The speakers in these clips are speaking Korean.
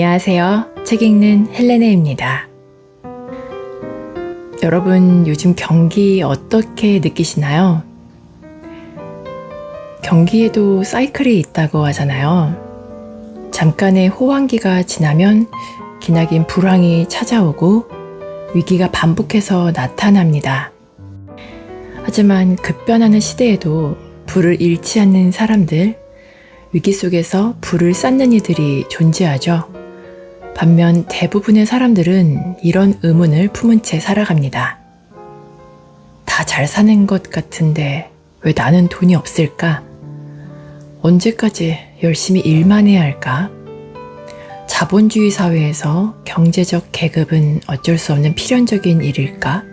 안녕하세요. 책 읽는 헬레네입니다. 여러분, 요즘 경기 어떻게 느끼시나요? 경기에도 사이클이 있다고 하잖아요. 잠깐의 호황기가 지나면 기나긴 불황이 찾아오고 위기가 반복해서 나타납니다. 하지만 급변하는 시대에도 불을 잃지 않는 사람들, 위기 속에서 불을 쌓는 이들이 존재하죠. 반면 대부분의 사람들은 이런 의문을 품은 채 살아갑니다. 다 잘 사는 것 같은데 왜 나는 돈이 없을까? 언제까지 열심히 일만 해야 할까? 자본주의 사회에서 경제적 계급은 어쩔 수 없는 필연적인 일일까?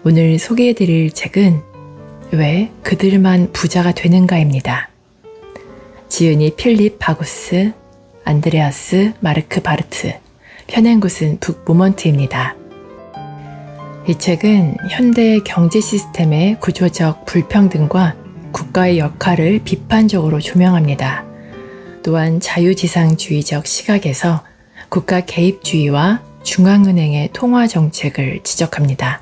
오늘 소개해드릴 책은 왜 그들만 부자가 되는가입니다. 지은이 필립 바구스, 안드레아스 마르크 바르트, 펴낸 곳은 북모먼트입니다. 이 책은 현대 경제 시스템의 구조적 불평등과 국가의 역할을 비판적으로 조명합니다. 또한 자유지상주의적 시각에서 국가 개입주의와 중앙은행의 통화 정책을 지적합니다.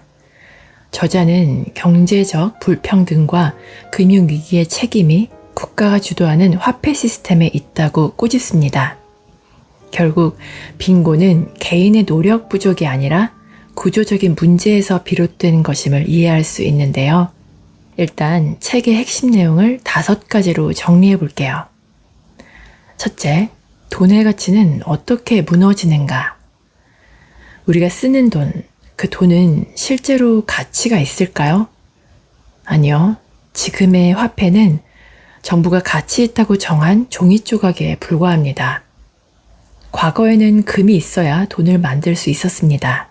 저자는 경제적 불평등과 금융위기의 책임이 국가가 주도하는 화폐 시스템에 있다고 꼬집습니다. 결국 빈곤은 개인의 노력 부족이 아니라 구조적인 문제에서 비롯된 것임을 이해할 수 있는데요. 일단 책의 핵심 내용을 5가지로 정리해 볼게요. 첫째, 돈의 가치는 어떻게 무너지는가? 우리가 쓰는 돈, 그 돈은 실제로 가치가 있을까요? 아니요. 지금의 화폐는 정부가 가치 있다고 정한 종이 조각에 불과합니다. 과거에는 금이 있어야 돈을 만들 수 있었습니다.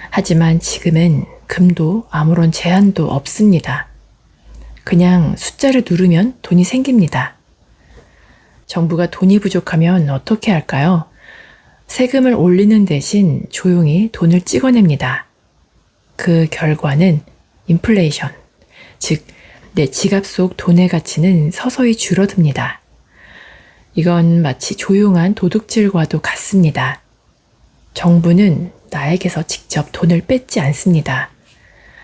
하지만 지금은 금도 아무런 제한도 없습니다. 그냥 숫자를 누르면 돈이 생깁니다. 정부가 돈이 부족하면 어떻게 할까요? 세금을 올리는 대신 조용히 돈을 찍어냅니다. 그 결과는 인플레이션, 즉 내 지갑 속 돈의 가치는 서서히 줄어듭니다. 이건 마치 조용한 도둑질과도 같습니다. 정부는 나에게서 직접 돈을 뺏지 않습니다.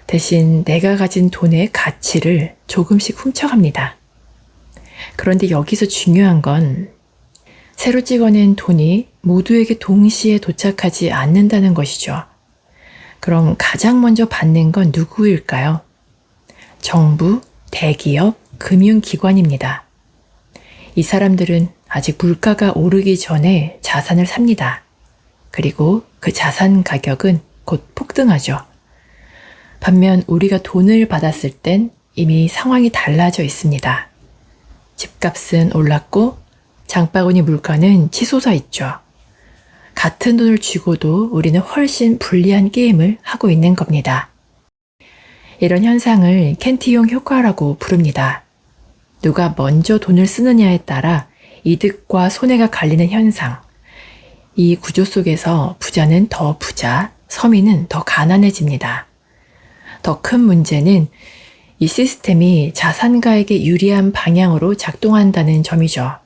대신 내가 가진 돈의 가치를 조금씩 훔쳐갑니다. 그런데 여기서 중요한 건 새로 찍어낸 돈이 모두에게 동시에 도착하지 않는다는 것이죠. 그럼 가장 먼저 받는 건 누구일까요? 정부, 대기업, 금융기관입니다. 이 사람들은 아직 물가가 오르기 전에 자산을 삽니다. 그리고 그 자산 가격은 곧 폭등하죠. 반면 우리가 돈을 받았을 땐 이미 상황이 달라져 있습니다. 집값은 올랐고 장바구니 물가는 치솟아 있죠. 같은 돈을 쥐고도 우리는 훨씬 불리한 게임을 하고 있는 겁니다. 이런 현상을 켄티용 효과라고 부릅니다. 누가 먼저 돈을 쓰느냐에 따라 이득과 손해가 갈리는 현상. 이 구조 속에서 부자는 더 부자, 서민은 더 가난해집니다. 더 큰 문제는 이 시스템이 자산가에게 유리한 방향으로 작동한다는 점이죠.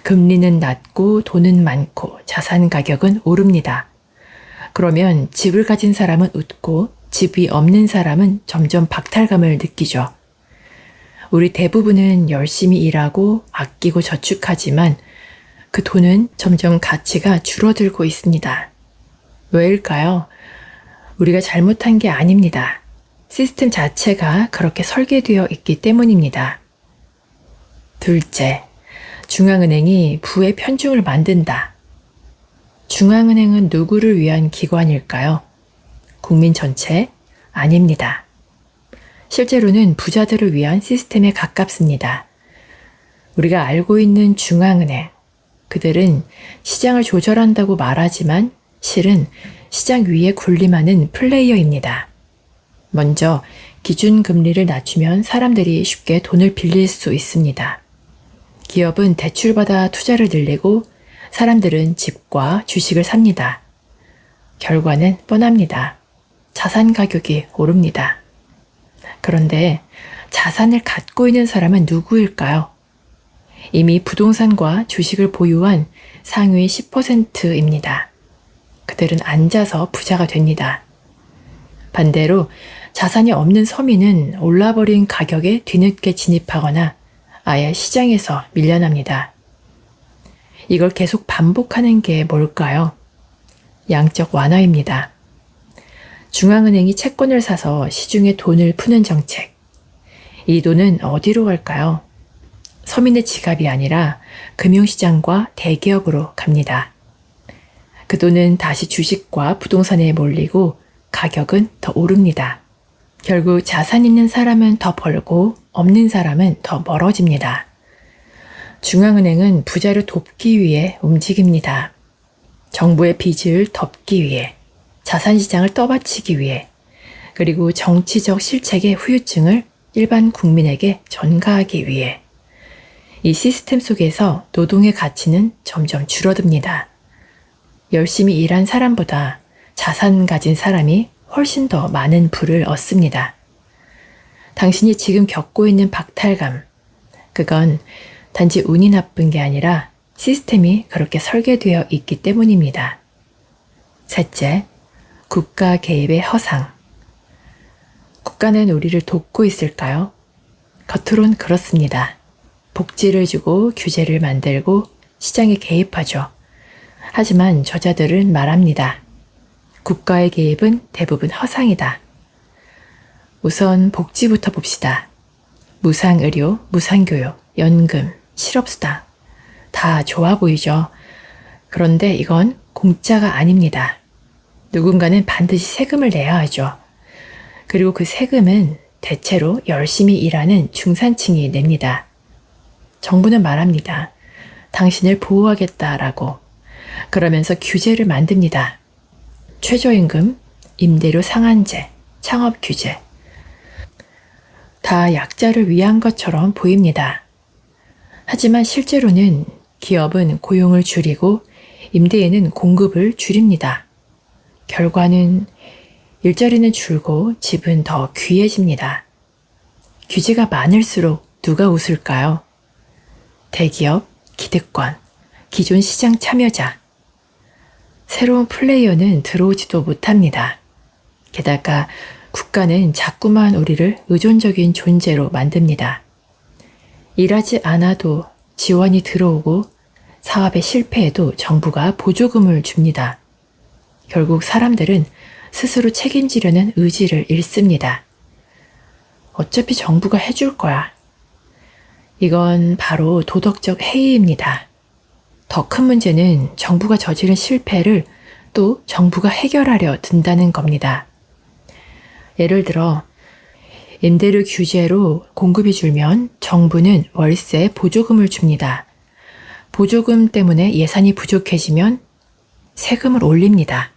금리는 낮고 돈은 많고 자산 가격은 오릅니다. 그러면 집을 가진 사람은 웃고 집이 없는 사람은 점점 박탈감을 느끼죠. 우리 대부분은 열심히 일하고 아끼고 저축하지만 그 돈은 점점 가치가 줄어들고 있습니다. 왜일까요? 우리가 잘못한 게 아닙니다. 시스템 자체가 그렇게 설계되어 있기 때문입니다. 둘째, 중앙은행이 부의 편중을 만든다. 중앙은행은 누구를 위한 기관일까요? 국민 전체? 아닙니다. 실제로는 부자들을 위한 시스템에 가깝습니다. 우리가 알고 있는 중앙은행, 그들은 시장을 조절한다고 말하지만 실은 시장 위에 군림하는 플레이어입니다. 먼저 기준금리를 낮추면 사람들이 쉽게 돈을 빌릴 수 있습니다. 기업은 대출받아 투자를 늘리고 사람들은 집과 주식을 삽니다. 결과는 뻔합니다. 자산 가격이 오릅니다. 그런데 자산을 갖고 있는 사람은 누구일까요? 이미 부동산과 주식을 보유한 상위 10%입니다. 그들은 앉아서 부자가 됩니다. 반대로 자산이 없는 서민은 올라버린 가격에 뒤늦게 진입하거나 아예 시장에서 밀려납니다. 이걸 계속 반복하는 게 뭘까요? 양적 완화입니다. 중앙은행이 채권을 사서 시중에 돈을 푸는 정책. 이 돈은 어디로 갈까요? 서민의 지갑이 아니라 금융시장과 대기업으로 갑니다. 그 돈은 다시 주식과 부동산에 몰리고 가격은 더 오릅니다. 결국 자산 있는 사람은 더 벌고 없는 사람은 더 멀어집니다. 중앙은행은 부자를 돕기 위해 움직입니다. 정부의 빚을 덮기 위해, 자산시장을 떠받치기 위해, 그리고 정치적 실책의 후유증을 일반 국민에게 전가하기 위해. 이 시스템 속에서 노동의 가치는 점점 줄어듭니다. 열심히 일한 사람보다 자산 가진 사람이 훨씬 더 많은 부를 얻습니다. 당신이 지금 겪고 있는 박탈감, 그건 단지 운이 나쁜 게 아니라 시스템이 그렇게 설계되어 있기 때문입니다. 셋째, 국가 개입의 허상. 국가는 우리를 돕고 있을까요? 겉으론 그렇습니다. 복지를 주고 규제를 만들고 시장에 개입하죠. 하지만 저자들은 말합니다. 국가의 개입은 대부분 허상이다. 우선 복지부터 봅시다. 무상의료, 무상교육, 연금, 실업수당. 다 좋아 보이죠? 그런데 이건 공짜가 아닙니다. 누군가는 반드시 세금을 내야 하죠. 그리고 그 세금은 대체로 열심히 일하는 중산층이 냅니다. 정부는 말합니다. 당신을 보호하겠다라고. 그러면서 규제를 만듭니다. 최저임금, 임대료 상한제, 창업 규제. 다 약자를 위한 것처럼 보입니다. 하지만 실제로는 기업은 고용을 줄이고 임대인은 공급을 줄입니다. 결과는 일자리는 줄고 집은 더 귀해집니다. 규제가 많을수록 누가 웃을까요? 대기업, 기득권, 기존 시장 참여자. 새로운 플레이어는 들어오지도 못합니다. 게다가 국가는 자꾸만 우리를 의존적인 존재로 만듭니다. 일하지 않아도 지원이 들어오고 사업의 실패에도 정부가 보조금을 줍니다. 결국 사람들은 스스로 책임지려는 의지를 잃습니다. 어차피 정부가 해줄 거야. 이건 바로 도덕적 해이입니다. 더 큰 문제는 정부가 저지른 실패를 또 정부가 해결하려 든다는 겁니다. 예를 들어 임대료 규제로 공급이 줄면 정부는 월세 보조금을 줍니다. 보조금 때문에 예산이 부족해지면 세금을 올립니다.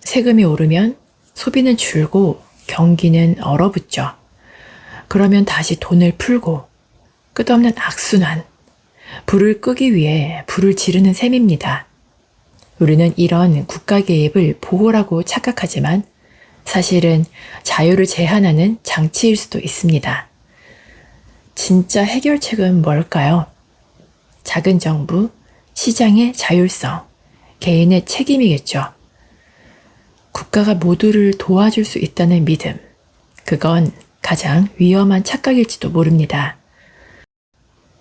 세금이 오르면 소비는 줄고 경기는 얼어붙죠. 그러면 다시 돈을 풀고 끝없는 악순환, 불을 끄기 위해 불을 지르는 셈입니다. 우리는 이런 국가 개입을 보호라고 착각하지만 사실은 자유를 제한하는 장치일 수도 있습니다. 진짜 해결책은 뭘까요? 작은 정부, 시장의 자율성, 개인의 책임이겠죠. 국가가 모두를 도와줄 수 있다는 믿음, 그건 가장 위험한 착각일지도 모릅니다.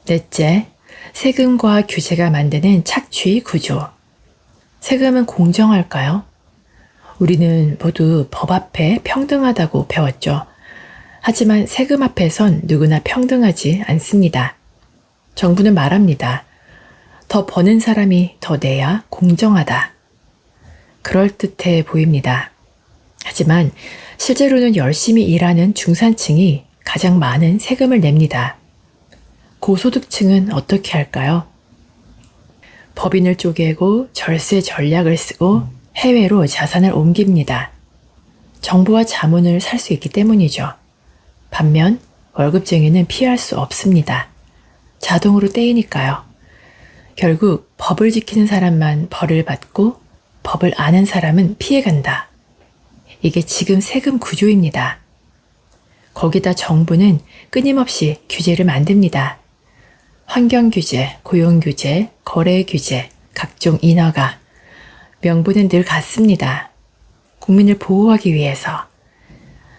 넷째, 세금과 규제가 만드는 착취 구조. 세금은 공정할까요? 우리는 모두 법 앞에 평등하다고 배웠죠. 하지만 세금 앞에선 누구나 평등하지 않습니다. 정부는 말합니다. 더 버는 사람이 더 내야 공정하다. 그럴듯해 보입니다. 하지만 실제로는 열심히 일하는 중산층이 가장 많은 세금을 냅니다. 고소득층은 어떻게 할까요? 법인을 쪼개고 절세 전략을 쓰고 해외로 자산을 옮깁니다. 정보와 자문을 살 수 있기 때문이죠. 반면 월급쟁이는 피할 수 없습니다. 자동으로 떼이니까요. 결국 법을 지키는 사람만 벌을 받고 법을 아는 사람은 피해간다. 이게 지금 세금 구조입니다. 거기다 정부는 끊임없이 규제를 만듭니다. 환경 규제, 고용 규제, 거래 규제, 각종 인허가. 명분은 늘 같습니다. 국민을 보호하기 위해서.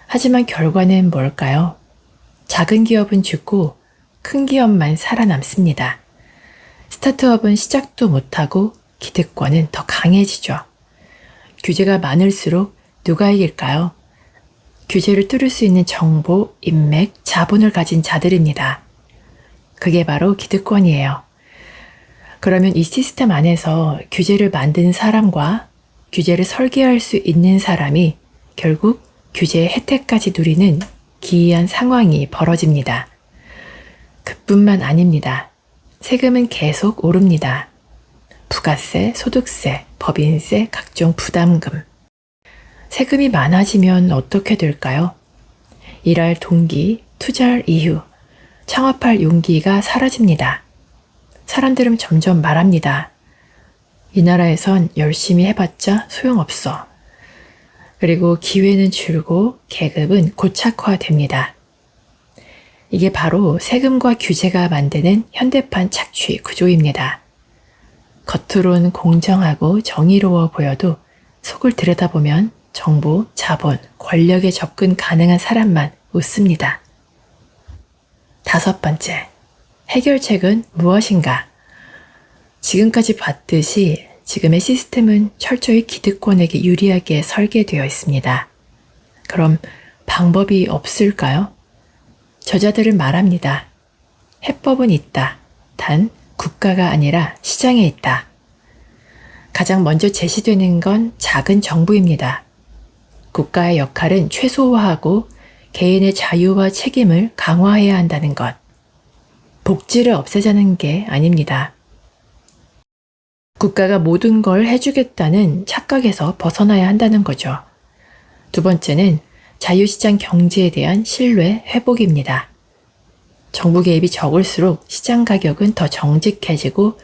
하지만 결과는 뭘까요? 작은 기업은 죽고 큰 기업만 살아남습니다. 스타트업은 시작도 못하고 기득권은 더 강해지죠. 규제가 많을수록 누가 이길까요? 규제를 뚫을 수 있는 정보, 인맥, 자본을 가진 자들입니다. 그게 바로 기득권이에요. 그러면 이 시스템 안에서 규제를 만드는 사람과 규제를 설계할 수 있는 사람이 결국 규제의 혜택까지 누리는 기이한 상황이 벌어집니다. 그뿐만 아닙니다. 세금은 계속 오릅니다. 부가세, 소득세, 법인세, 각종 부담금. 세금이 많아지면 어떻게 될까요? 일할 동기, 투자할 이유, 창업할 용기가 사라집니다. 사람들은 점점 말합니다. 이 나라에선 열심히 해봤자 소용없어. 그리고 기회는 줄고 계급은 고착화됩니다. 이게 바로 세금과 규제가 만드는 현대판 착취 구조입니다. 겉으론 공정하고 정의로워 보여도 속을 들여다보면 정보, 자본, 권력에 접근 가능한 사람만 웃습니다. 5번째, 해결책은 무엇인가? 지금까지 봤듯이 지금의 시스템은 철저히 기득권에게 유리하게 설계되어 있습니다. 그럼 방법이 없을까요? 저자들은 말합니다. 해법은 있다. 단 국가가 아니라 시장에 있다. 가장 먼저 제시되는 건 작은 정부입니다. 국가의 역할은 최소화하고 개인의 자유와 책임을 강화해야 한다는 것. 복지를 없애자는 게 아닙니다. 국가가 모든 걸 해주겠다는 착각에서 벗어나야 한다는 거죠. 2번째는 자유시장 경제에 대한 신뢰 회복입니다. 정부 개입이 적을수록 시장 가격은 더 정직해지고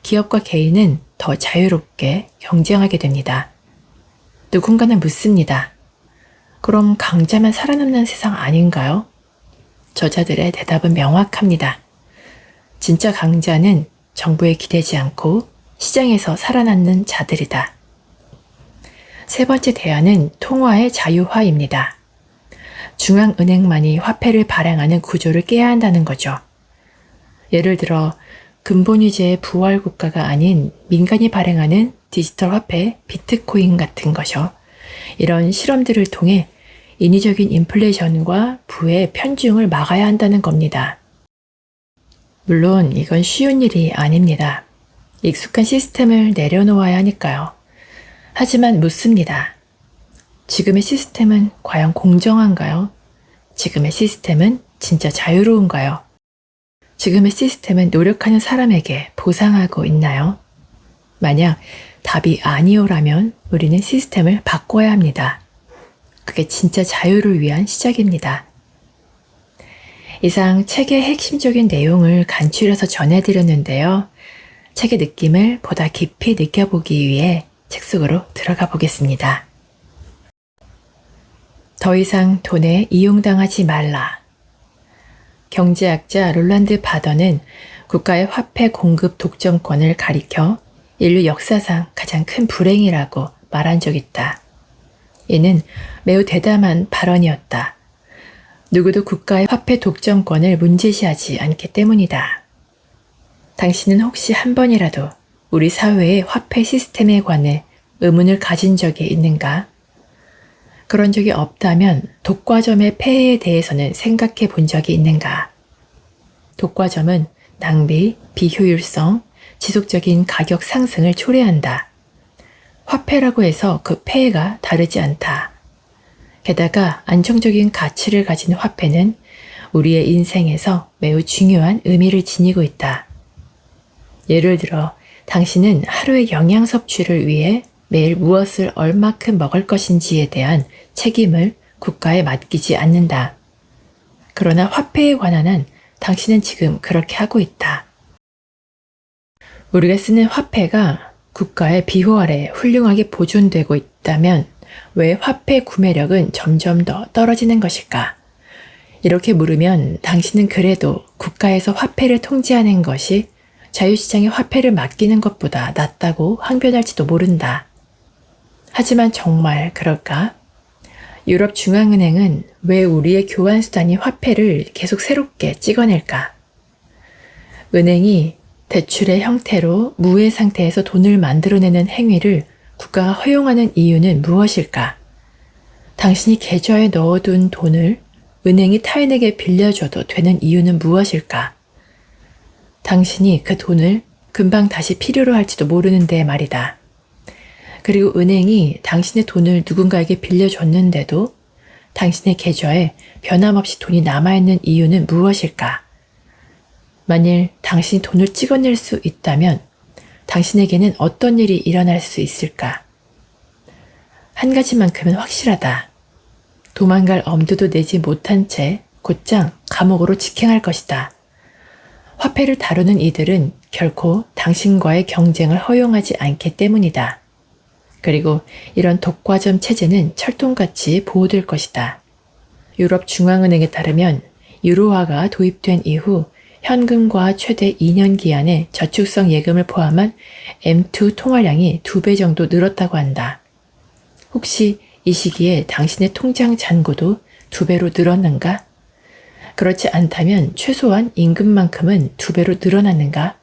기업과 개인은 더 자유롭게 경쟁하게 됩니다. 누군가는 묻습니다. 그럼 강자만 살아남는 세상 아닌가요? 저자들의 대답은 명확합니다. 진짜 강자는 정부에 기대지 않고 시장에서 살아남는 자들이다. 3번째 대안은 통화의 자유화입니다. 중앙은행만이 화폐를 발행하는 구조를 깨야 한다는 거죠. 예를 들어 근본위제의 부활 국가가 아닌 민간이 발행하는 디지털 화폐 비트코인 같은 거죠. 이런 실험들을 통해 인위적인 인플레이션과 부의 편중을 막아야 한다는 겁니다. 물론 이건 쉬운 일이 아닙니다. 익숙한 시스템을 내려놓아야 하니까요. 하지만 묻습니다. 지금의 시스템은 과연 공정한가요? 지금의 시스템은 진짜 자유로운가요? 지금의 시스템은 노력하는 사람에게 보상하고 있나요? 만약 답이 아니오라면 우리는 시스템을 바꿔야 합니다. 그게 진짜 자유를 위한 시작입니다. 이상 책의 핵심적인 내용을 간추려서 전해드렸는데요. 책의 느낌을 보다 깊이 느껴보기 위해 책 속으로 들어가 보겠습니다. 더 이상 돈에 이용당하지 말라. 경제학자 롤란드 바더는 국가의 화폐 공급 독점권을 가리켜 인류 역사상 가장 큰 불행이라고 말한 적이 있다. 이는 매우 대담한 발언이었다. 누구도 국가의 화폐 독점권을 문제시하지 않기 때문이다. 당신은 혹시 한 번이라도 우리 사회의 화폐 시스템에 관해 의문을 가진 적이 있는가? 그런 적이 없다면 독과점의 폐해에 대해서는 생각해 본 적이 있는가? 독과점은 낭비, 비효율성, 지속적인 가격 상승을 초래한다. 화폐라고 해서 그 폐해가 다르지 않다. 게다가 안정적인 가치를 가진 화폐는 우리의 인생에서 매우 중요한 의미를 지니고 있다. 예를 들어 당신은 하루의 영양 섭취를 위해 매일 무엇을 얼마큼 먹을 것인지에 대한 책임을 국가에 맡기지 않는다. 그러나 화폐에 관한 한 당신은 지금 그렇게 하고 있다. 우리가 쓰는 화폐가 국가의 비호 아래 훌륭하게 보존되고 있다면 왜 화폐 구매력은 점점 더 떨어지는 것일까? 이렇게 물으면 당신은 그래도 국가에서 화폐를 통제하는 것이 자유시장에 화폐를 맡기는 것보다 낫다고 항변할지도 모른다. 하지만 정말 그럴까? 유럽중앙은행은 왜 우리의 교환수단인 화폐를 계속 새롭게 찍어낼까? 은행이 대출의 형태로 무해 상태에서 돈을 만들어내는 행위를 국가가 허용하는 이유는 무엇일까? 당신이 계좌에 넣어둔 돈을 은행이 타인에게 빌려줘도 되는 이유는 무엇일까? 당신이 그 돈을 금방 다시 필요로 할지도 모르는데 말이다. 그리고 은행이 당신의 돈을 누군가에게 빌려줬는데도 당신의 계좌에 변함없이 돈이 남아있는 이유는 무엇일까? 만일 당신이 돈을 찍어낼 수 있다면 당신에게는 어떤 일이 일어날 수 있을까? 한 가지만큼은 확실하다. 도망갈 엄두도 내지 못한 채 곧장 감옥으로 직행할 것이다. 화폐를 다루는 이들은 결코 당신과의 경쟁을 허용하지 않기 때문이다. 그리고 이런 독과점 체제는 철통같이 보호될 것이다. 유럽중앙은행에 따르면 유로화가 도입된 이후 현금과 최대 2년 기한의 저축성 예금을 포함한 M2 통화량이 2배 정도 늘었다고 한다. 혹시 이 시기에 당신의 통장 잔고도 2배로 늘었는가? 그렇지 않다면 최소한 임금만큼은 2배로 늘어났는가?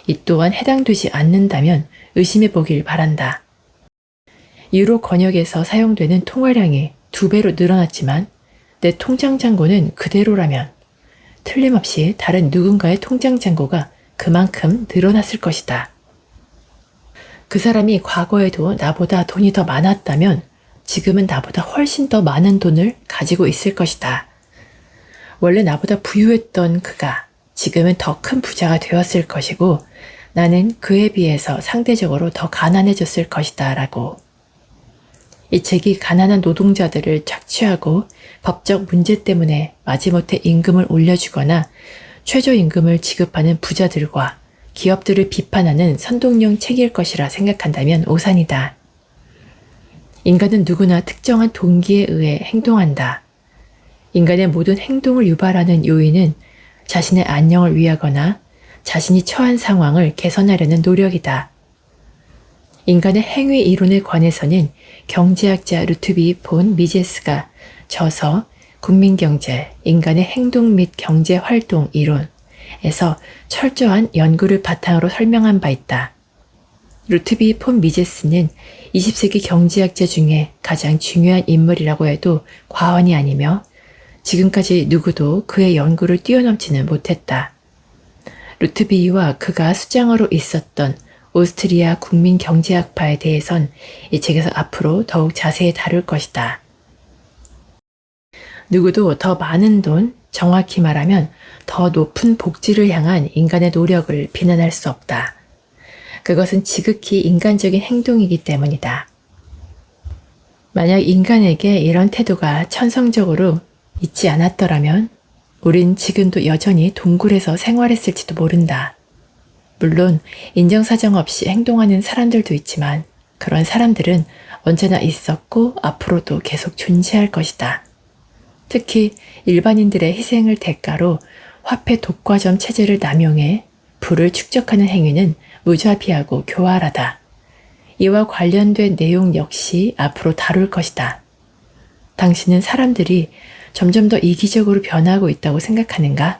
이 또한 해당되지 않는다면 의심해 보길 바란다. 유로 권역에서 사용되는 통화량이 2배로 늘어났지만 내 통장 잔고는 그대로라면 틀림없이 다른 누군가의 통장 잔고가 그만큼 늘어났을 것이다. 그 사람이 과거에도 나보다 돈이 더 많았다면 지금은 나보다 훨씬 더 많은 돈을 가지고 있을 것이다. 원래 나보다 부유했던 그가 지금은 더 큰 부자가 되었을 것이고 나는 그에 비해서 상대적으로 더 가난해졌을 것이다 라고. 이 책이 가난한 노동자들을 착취하고 법적 문제 때문에 마지못해 임금을 올려주거나 최저임금을 지급하는 부자들과 기업들을 비판하는 선동용 책일 것이라 생각한다면 오산이다. 인간은 누구나 특정한 동기에 의해 행동한다. 인간의 모든 행동을 유발하는 요인은 자신의 안녕을 위하거나 자신이 처한 상황을 개선하려는 노력이다. 인간의 행위 이론에 관해서는 경제학자 루트비 폰 미제스가 저서 국민경제, 인간의 행동 및 경제활동 이론에서 철저한 연구를 바탕으로 설명한 바 있다. 루트비 폰 미제스는 20세기 경제학자 중에 가장 중요한 인물이라고 해도 과언이 아니며 지금까지 누구도 그의 연구를 뛰어넘지는 못했다. 루트비와 그가 수장으로 있었던 오스트리아 국민경제학파에 대해선 이 책에서 앞으로 더욱 자세히 다룰 것이다. 누구도 더 많은 돈, 정확히 말하면 더 높은 복지를 향한 인간의 노력을 비난할 수 없다. 그것은 지극히 인간적인 행동이기 때문이다. 만약 인간에게 이런 태도가 천성적으로 있지 않았더라면 우린 지금도 여전히 동굴에서 생활했을지도 모른다. 물론 인정사정 없이 행동하는 사람들도 있지만 그런 사람들은 언제나 있었고 앞으로도 계속 존재할 것이다. 특히 일반인들의 희생을 대가로 화폐 독과점 체제를 남용해 부를 축적하는 행위는 무자비하고 교활하다. 이와 관련된 내용 역시 앞으로 다룰 것이다. 당신은 사람들이 점점 더 이기적으로 변하고 있다고 생각하는가?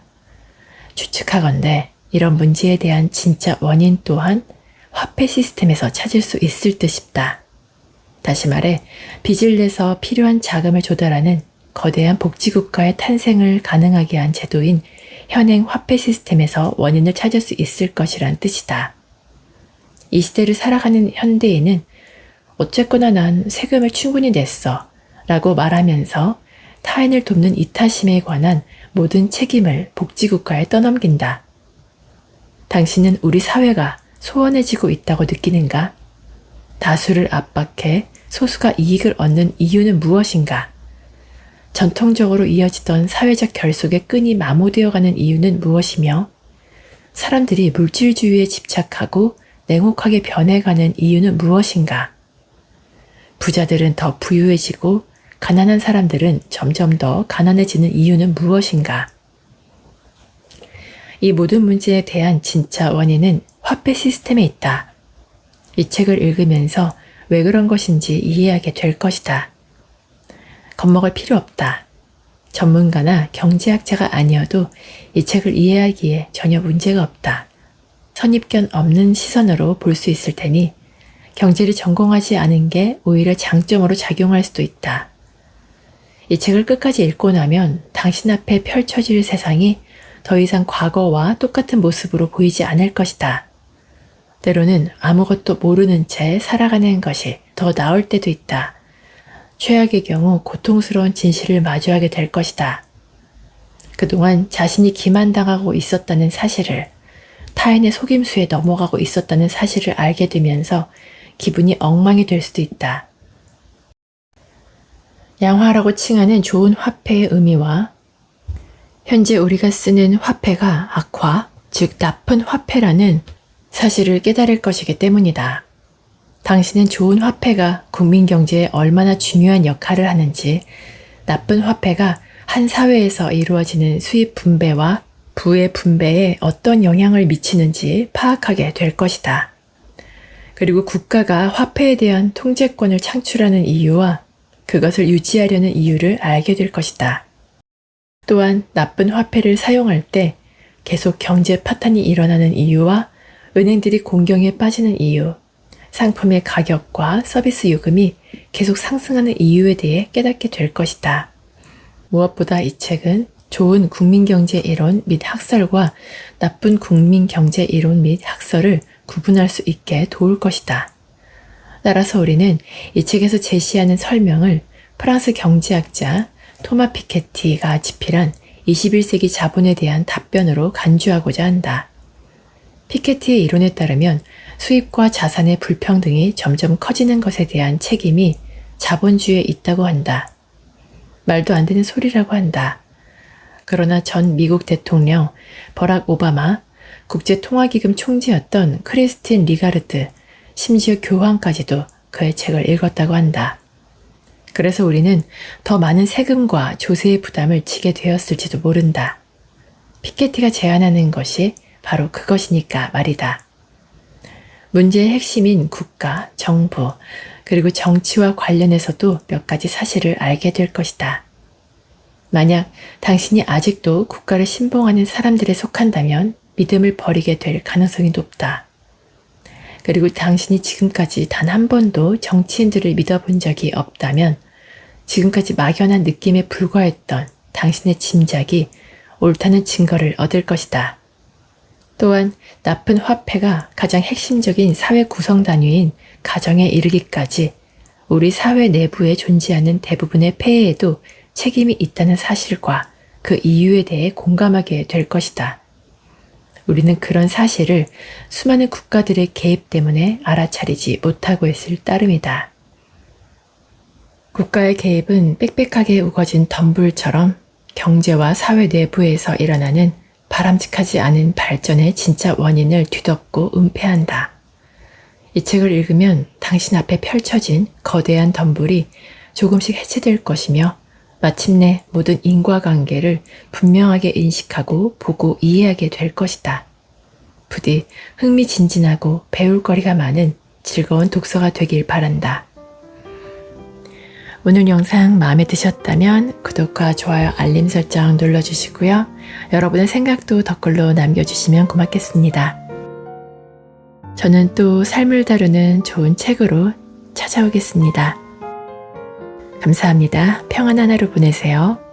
추측하건대 이런 문제에 대한 진짜 원인 또한 화폐 시스템에서 찾을 수 있을 듯 싶다. 다시 말해 빚을 내서 필요한 자금을 조달하는 거대한 복지국가의 탄생을 가능하게 한 제도인 현행 화폐 시스템에서 원인을 찾을 수 있을 것이란 뜻이다. 이 시대를 살아가는 현대인은 어쨌거나 난 세금을 충분히 냈어 라고 말하면서 타인을 돕는 이타심에 관한 모든 책임을 복지국가에 떠넘긴다. 당신은 우리 사회가 소원해지고 있다고 느끼는가? 다수를 압박해 소수가 이익을 얻는 이유는 무엇인가? 전통적으로 이어지던 사회적 결속의 끈이 마모되어가는 이유는 무엇이며 사람들이 물질주의에 집착하고 냉혹하게 변해가는 이유는 무엇인가? 부자들은 더 부유해지고 가난한 사람들은 점점 더 가난해지는 이유는 무엇인가? 이 모든 문제에 대한 진짜 원인은 화폐 시스템에 있다. 이 책을 읽으면서 왜 그런 것인지 이해하게 될 것이다. 겁먹을 필요 없다. 전문가나 경제학자가 아니어도 이 책을 이해하기에 전혀 문제가 없다. 선입견 없는 시선으로 볼 수 있을 테니 경제를 전공하지 않은 게 오히려 장점으로 작용할 수도 있다. 이 책을 끝까지 읽고 나면 당신 앞에 펼쳐질 세상이 더 이상 과거와 똑같은 모습으로 보이지 않을 것이다. 때로는 아무것도 모르는 채 살아가는 것이 더 나을 때도 있다. 최악의 경우 고통스러운 진실을 마주하게 될 것이다. 그동안 자신이 기만당하고 있었다는 사실을, 타인의 속임수에 넘어가고 있었다는 사실을 알게 되면서 기분이 엉망이 될 수도 있다. 양화라고 칭하는 좋은 화폐의 의미와 현재 우리가 쓰는 화폐가 악화, 즉 나쁜 화폐라는 사실을 깨달을 것이기 때문이다. 당신은 좋은 화폐가 국민 경제에 얼마나 중요한 역할을 하는지, 나쁜 화폐가 한 사회에서 이루어지는 수입 분배와 부의 분배에 어떤 영향을 미치는지 파악하게 될 것이다. 그리고 국가가 화폐에 대한 통제권을 창출하는 이유와 그것을 유지하려는 이유를 알게 될 것이다. 또한 나쁜 화폐를 사용할 때 계속 경제 파탄이 일어나는 이유와 은행들이 공경에 빠지는 이유, 상품의 가격과 서비스 요금이 계속 상승하는 이유에 대해 깨닫게 될 것이다. 무엇보다 이 책은 좋은 국민경제 이론 및 학설과 나쁜 국민경제 이론 및 학설을 구분할 수 있게 도울 것이다. 따라서 우리는 이 책에서 제시하는 설명을 프랑스 경제학자 토마 피케티가 집필한 21세기 자본에 대한 답변으로 간주하고자 한다. 피케티의 이론에 따르면 수입과 자산의 불평등이 점점 커지는 것에 대한 책임이 자본주의에 있다고 한다. 말도 안 되는 소리라고 한다. 그러나 전 미국 대통령 버락 오바마, 국제통화기금 총재였던 크리스틴 리가르드, 심지어 교황까지도 그의 책을 읽었다고 한다. 그래서 우리는 더 많은 세금과 조세의 부담을 지게 되었을지도 모른다. 피케티가 제안하는 것이 바로 그것이니까 말이다. 문제의 핵심인 국가, 정부, 그리고 정치와 관련해서도 몇 가지 사실을 알게 될 것이다. 만약 당신이 아직도 국가를 신봉하는 사람들에 속한다면 믿음을 버리게 될 가능성이 높다. 그리고 당신이 지금까지 단 한 번도 정치인들을 믿어본 적이 없다면 지금까지 막연한 느낌에 불과했던 당신의 짐작이 옳다는 증거를 얻을 것이다. 또한 나쁜 화폐가 가장 핵심적인 사회 구성 단위인 가정에 이르기까지 우리 사회 내부에 존재하는 대부분의 폐해에도 책임이 있다는 사실과 그 이유에 대해 공감하게 될 것이다. 우리는 그런 사실을 수많은 국가들의 개입 때문에 알아차리지 못하고 있을 따름이다. 국가의 개입은 빽빽하게 우거진 덤불처럼 경제와 사회 내부에서 일어나는 바람직하지 않은 발전의 진짜 원인을 뒤덮고 은폐한다. 이 책을 읽으면 당신 앞에 펼쳐진 거대한 덤불이 조금씩 해체될 것이며 마침내 모든 인과관계를 분명하게 인식하고 보고 이해하게 될 것이다. 부디 흥미진진하고 배울 거리가 많은 즐거운 독서가 되길 바란다. 오늘 영상 마음에 드셨다면 구독과 좋아요, 알림 설정 눌러주시고요. 여러분의 생각도 댓글로 남겨주시면 고맙겠습니다. 저는 또 삶을 다루는 좋은 책으로 찾아오겠습니다. 감사합니다. 평안한 하루 보내세요.